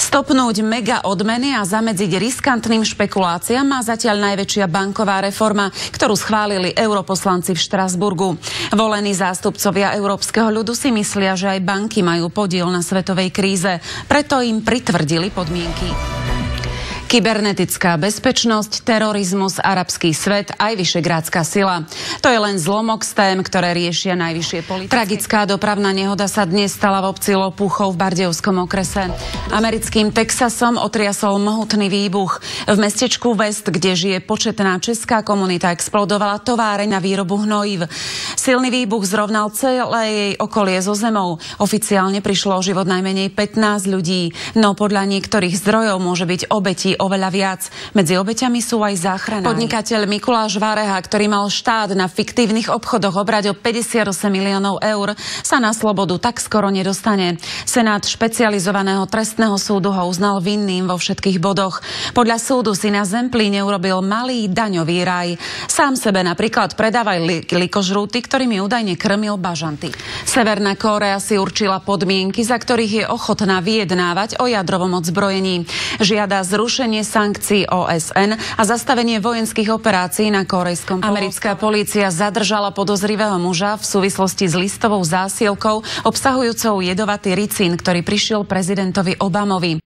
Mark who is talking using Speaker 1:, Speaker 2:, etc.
Speaker 1: Stopnúť mega odmeny a zamedziť riskantným špekuláciám má zatiaľ najväčšia banková reforma, ktorú schválili europoslanci v Štrasburgu. Volení zástupcovia európskeho ľudu si myslia, že aj banky majú podiel na svetovej kríze, preto im pritvrdili podmienky. Kybernetická bezpečnosť, terorizmus, arabský svet, aj Vyšegrádska sila. To je len zlomok z tém, ktoré riešia najvyššie politické. Tragická dopravná nehoda sa dnes stala v obci Lopuchov v Bardejovskom okrese. Americkým Texasom otriasol mohutný výbuch. V mestečku West, kde žije početná česká komunita, explodovala továreň na výrobu hnojív. Silný výbuch zrovnal celé jej okolie so zemou. Oficiálne prišlo o život najmenej 15 ľudí, no podľa niektorých zdrojov môže byť obetí oveľa viac. Medzi obeťami sú aj záchranári. Podnikateľ Mikuláš Vareha, ktorý mal štát na fiktívnych obchodoch obrať o 58 miliónov eur, sa na slobodu tak skoro nedostane. Senát špecializovaného trestného súdu ho uznal vinným vo všetkých bodoch. Podľa súdu si na Zemplíne urobil malý daňový raj. Sám sebe napríklad predávaj likožrúty, ktorými údajne krmil bažanty. Severná Kórea si určila podmienky, za ktorých je ochotná vyjednávať o jadrovom odzbrojení. Žiada zrušenie sankcií OSN a zastavenie vojenských operácií na Kórejskom polostrove. Americká polícia zadržala podozrivého muža v súvislosti s listovou zásielkou obsahujúcou jedovatý ricín, ktorý prišiel prezidentovi Obamovi.